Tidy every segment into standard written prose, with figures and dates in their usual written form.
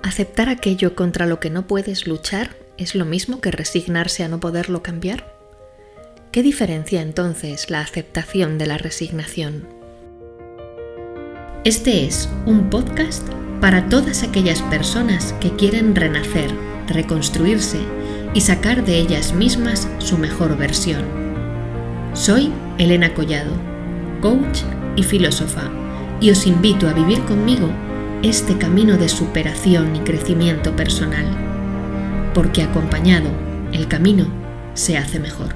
¿Aceptar aquello contra lo que no puedes luchar es lo mismo que resignarse a no poderlo cambiar? ¿Qué diferencia entonces la aceptación de la resignación? Este es un podcast para todas aquellas personas que quieren renacer, reconstruirse y sacar de ellas mismas su mejor versión. Soy Elena Collado, coach y filósofa, y os invito a vivir conmigo este camino de superación y crecimiento personal, porque acompañado, el camino se hace mejor.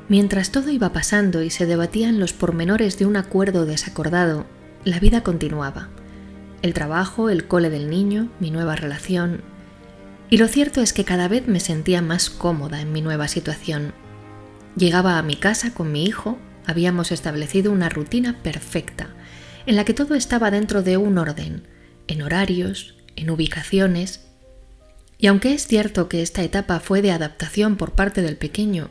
Mientras todo iba pasando y se debatían los pormenores de un acuerdo desacordado, la vida continuaba. El trabajo, el cole del niño, mi nueva relación. Y lo cierto es que cada vez me sentía más cómoda en mi nueva situación. Llegaba a mi casa con mi hijo, habíamos establecido una rutina perfecta, en la que todo estaba dentro de un orden, en horarios, en ubicaciones. Y aunque es cierto que esta etapa fue de adaptación por parte del pequeño,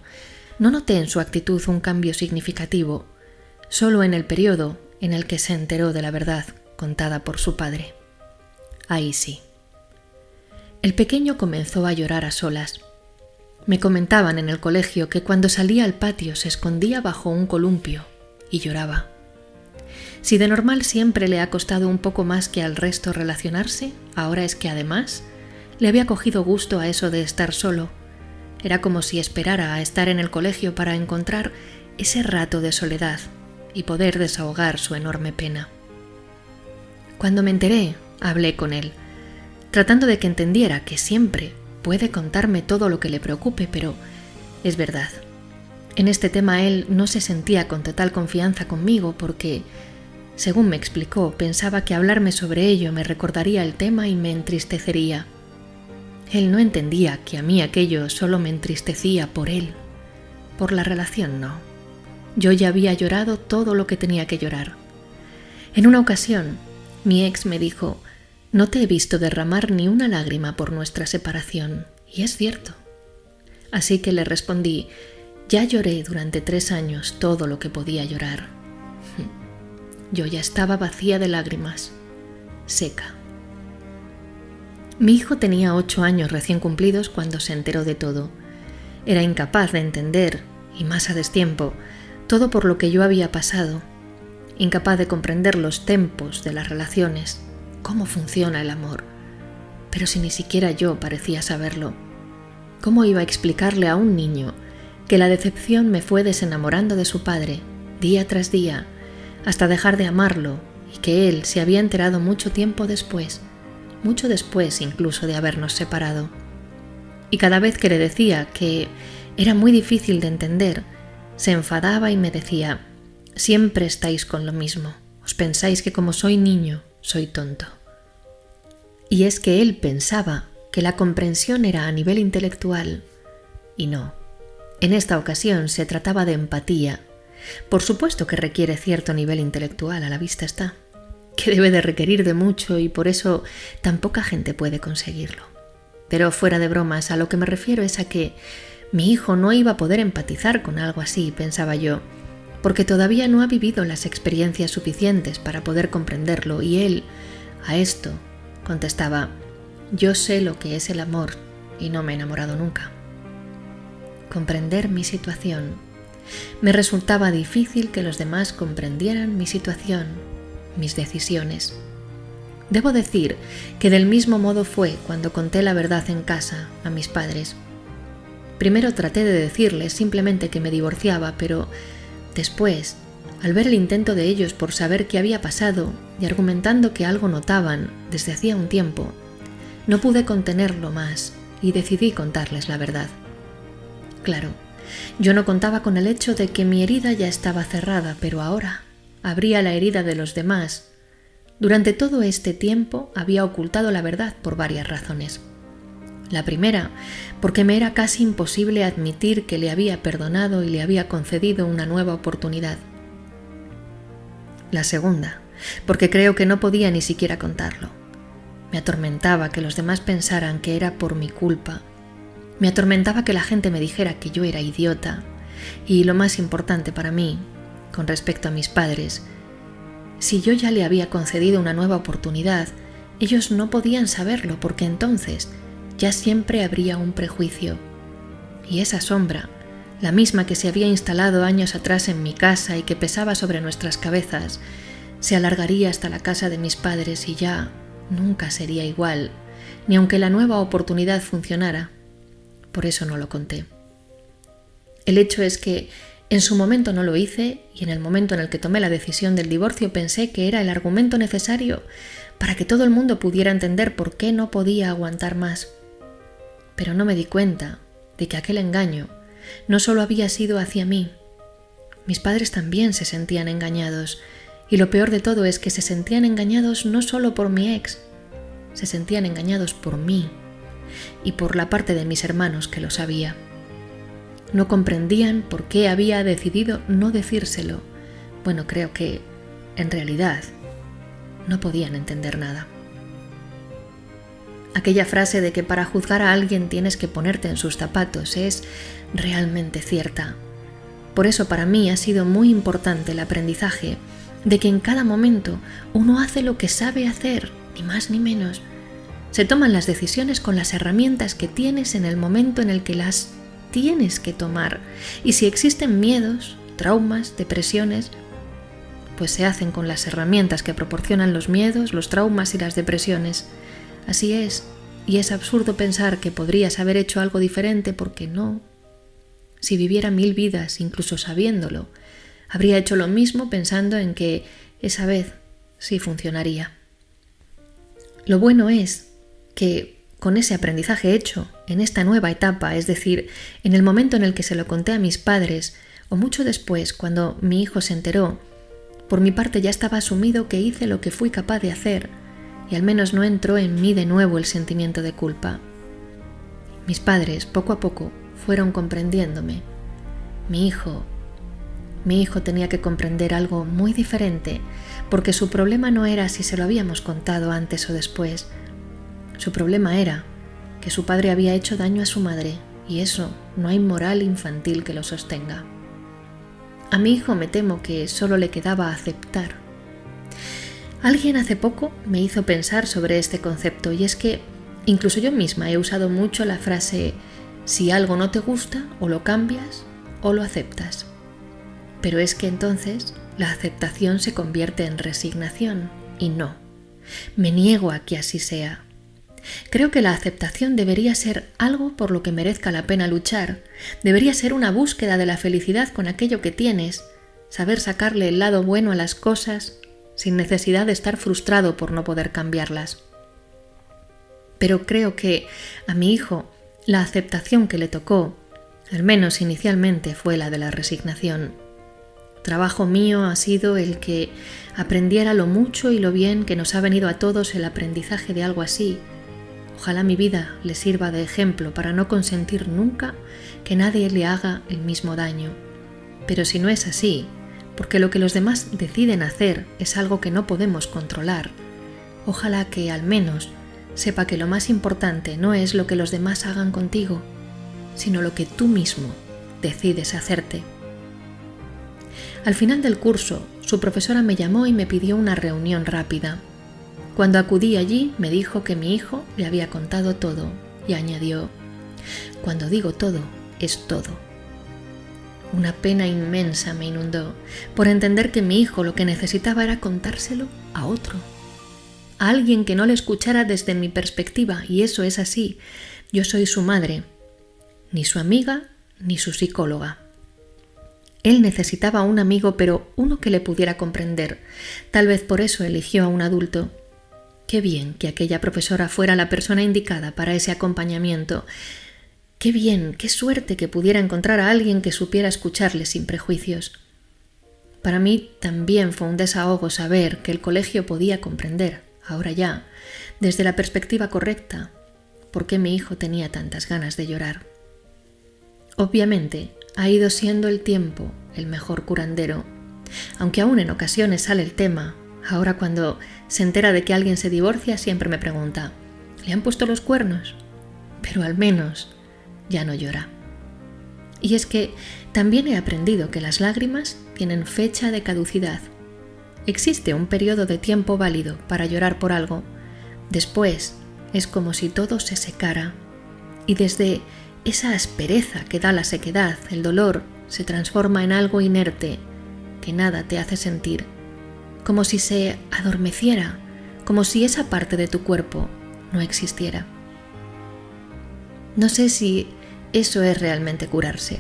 no noté en su actitud un cambio significativo, solo en el periodo en el que se enteró de la verdad contada por su padre. Ahí sí. El pequeño comenzó a llorar a solas. Me comentaban en el colegio que cuando salía al patio se escondía bajo un columpio y lloraba. Si de normal siempre le ha costado un poco más que al resto relacionarse, ahora es que además le había cogido gusto a eso de estar solo. Era como si esperara a estar en el colegio para encontrar ese rato de soledad y poder desahogar su enorme pena. Cuando me enteré, hablé con él, tratando de que entendiera que siempre puede contarme todo lo que le preocupe, pero es verdad. En este tema él no se sentía con total confianza conmigo porque, según me explicó, pensaba que hablarme sobre ello me recordaría el tema y me entristecería. Él no entendía que a mí aquello solo me entristecía por él. Por la relación no. Yo ya había llorado todo lo que tenía que llorar. En una ocasión, mi ex me dijo: «No te he visto derramar ni una lágrima por nuestra separación». Y es cierto. Así que le respondí: «Ya lloré durante 3 años todo lo que podía llorar». Yo ya estaba vacía de lágrimas, seca. Mi hijo tenía 8 años recién cumplidos cuando se enteró de todo. Era incapaz de entender, y más a destiempo, todo por lo que yo había pasado. Incapaz de comprender los tempos de las relaciones, cómo funciona el amor. Pero si ni siquiera yo parecía saberlo, ¿cómo iba a explicarle a un niño que la decepción me fue desenamorando de su padre, día tras día, hasta dejar de amarlo, y que él se había enterado mucho tiempo después, mucho después incluso de habernos separado? Y cada vez que le decía que era muy difícil de entender, se enfadaba y me decía: «Siempre estáis con lo mismo, os pensáis que como soy niño, soy tonto». Y es que él pensaba que la comprensión era a nivel intelectual, y no. En esta ocasión se trataba de empatía. Por supuesto que requiere cierto nivel intelectual, a la vista está, que debe de requerir de mucho y por eso tan poca gente puede conseguirlo. Pero fuera de bromas, a lo que me refiero es a que mi hijo no iba a poder empatizar con algo así, pensaba yo, porque todavía no ha vivido las experiencias suficientes para poder comprenderlo, y él, a esto, contestaba: «Yo sé lo que es el amor y no me he enamorado nunca». Comprender mi situación. Me resultaba difícil que los demás comprendieran mi situación, mis decisiones. Debo decir que del mismo modo fue cuando conté la verdad en casa a mis padres. Primero traté de decirles simplemente que me divorciaba, pero después, al ver el intento de ellos por saber qué había pasado y argumentando que algo notaban desde hacía un tiempo, no pude contenerlo más y decidí contarles la verdad. Claro, yo no contaba con el hecho de que mi herida ya estaba cerrada, pero ahora abría la herida de los demás. Durante todo este tiempo había ocultado la verdad por varias razones. La primera, porque me era casi imposible admitir que le había perdonado y le había concedido una nueva oportunidad. La segunda, porque creo que no podía ni siquiera contarlo. Me atormentaba que los demás pensaran que era por mi culpa. Me atormentaba que la gente me dijera que yo era idiota. Y lo más importante para mí, con respecto a mis padres, si yo ya le había concedido una nueva oportunidad, Ellos no podían saberlo porque entonces ya siempre habría un prejuicio. Y esa sombra, la misma que se había instalado años atrás en mi casa y que pesaba sobre nuestras cabezas, se alargaría hasta la casa de mis padres y ya nunca sería igual, ni aunque la nueva oportunidad funcionara. Por eso no lo conté. El hecho es que en su momento no lo hice y en el momento en el que tomé la decisión del divorcio pensé que era el argumento necesario para que todo el mundo pudiera entender por qué no podía aguantar más. Pero no me di cuenta de que aquel engaño no solo había sido hacia mí. Mis padres también se sentían engañados y lo peor de todo es que se sentían engañados no solo por mi ex, se sentían engañados por mí y por la parte de mis hermanos que lo sabía. No comprendían por qué había decidido no decírselo. Bueno, creo que, en realidad, no podían entender nada. Aquella frase de que para juzgar a alguien tienes que ponerte en sus zapatos es realmente cierta. Por eso para mí ha sido muy importante el aprendizaje de que en cada momento uno hace lo que sabe hacer, ni más ni menos. Se toman las decisiones con las herramientas que tienes en el momento en el que las tienes que tomar. Y si existen miedos, traumas, depresiones, pues se hacen con las herramientas que proporcionan los miedos, los traumas y las depresiones. Así es, y es absurdo pensar que podrías haber hecho algo diferente porque no. Si viviera 1000 vidas, incluso sabiéndolo, habría hecho lo mismo pensando en que esa vez sí funcionaría. Lo bueno es que con ese aprendizaje hecho en esta nueva etapa, es decir, en el momento en el que se lo conté a mis padres o mucho después cuando mi hijo se enteró, por mi parte ya estaba asumido que hice lo que fui capaz de hacer y al menos no entró en mí de nuevo el sentimiento de culpa. Mis padres, poco a poco, fueron comprendiéndome. Mi hijo tenía que comprender algo muy diferente porque su problema no era si se lo habíamos contado antes o después. Su problema era que su padre había hecho daño a su madre y eso no hay moral infantil que lo sostenga. A mi hijo me temo que solo le quedaba aceptar. Alguien hace poco me hizo pensar sobre este concepto y es que incluso yo misma he usado mucho la frase si algo no te gusta o lo cambias o lo aceptas. Pero es que entonces la aceptación se convierte en resignación y no. Me niego a que así sea. Creo que la aceptación debería ser algo por lo que merezca la pena luchar. Debería ser una búsqueda de la felicidad con aquello que tienes, saber sacarle el lado bueno a las cosas sin necesidad de estar frustrado por no poder cambiarlas. Pero creo que a mi hijo la aceptación que le tocó, al menos inicialmente, fue la de la resignación. Trabajo mío ha sido el que aprendiera lo mucho y lo bien que nos ha venido a todos el aprendizaje de algo así. Ojalá mi vida le sirva de ejemplo para no consentir nunca que nadie le haga el mismo daño. Pero si no es así, porque lo que los demás deciden hacer es algo que no podemos controlar, ojalá que al menos sepa que lo más importante no es lo que los demás hagan contigo, sino lo que tú mismo decides hacerte. Al final del curso, su profesora me llamó y me pidió una reunión rápida. Cuando acudí allí, me dijo que mi hijo le había contado todo y añadió: cuando digo todo, es todo. Una pena inmensa me inundó por entender que mi hijo lo que necesitaba era contárselo a otro, a alguien que no le escuchara desde mi perspectiva, y eso es así. Yo soy su madre, ni su amiga ni su psicóloga. Él necesitaba un amigo, pero uno que le pudiera comprender. Tal vez por eso eligió a un adulto. Qué bien que aquella profesora fuera la persona indicada para ese acompañamiento. Qué bien, qué suerte que pudiera encontrar a alguien que supiera escucharle sin prejuicios. Para mí también fue un desahogo saber que el colegio podía comprender, ahora ya, desde la perspectiva correcta, por qué mi hijo tenía tantas ganas de llorar. Obviamente, ha ido siendo el tiempo el mejor curandero, aunque aún en ocasiones sale el tema. Ahora cuando se entera de que alguien se divorcia siempre me pregunta: ¿le han puesto los cuernos? Pero al menos ya no llora. Y es que también he aprendido que las lágrimas tienen fecha de caducidad. Existe un periodo de tiempo válido para llorar por algo, Después es como si todo se secara y desde esa aspereza que da la sequedad, el dolor se transforma en algo inerte que nada te hace sentir, como si se adormeciera, como si esa parte de tu cuerpo no existiera. No sé si eso es realmente curarse.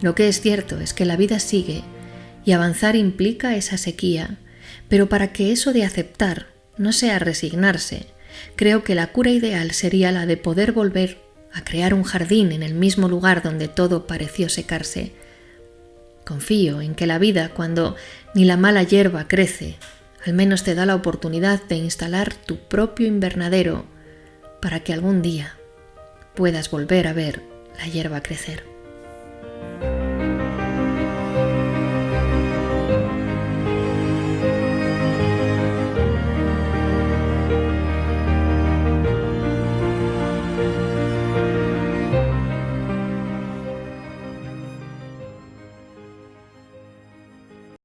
Lo que es cierto es que la vida sigue y avanzar implica esa sequía, pero para que eso de aceptar no sea resignarse, creo que la cura ideal sería la de poder volver a crear un jardín en el mismo lugar donde todo pareció secarse. Confío en que la vida, cuando ni la mala hierba crece, al menos te da la oportunidad de instalar tu propio invernadero para que algún día puedas volver a ver la hierba crecer.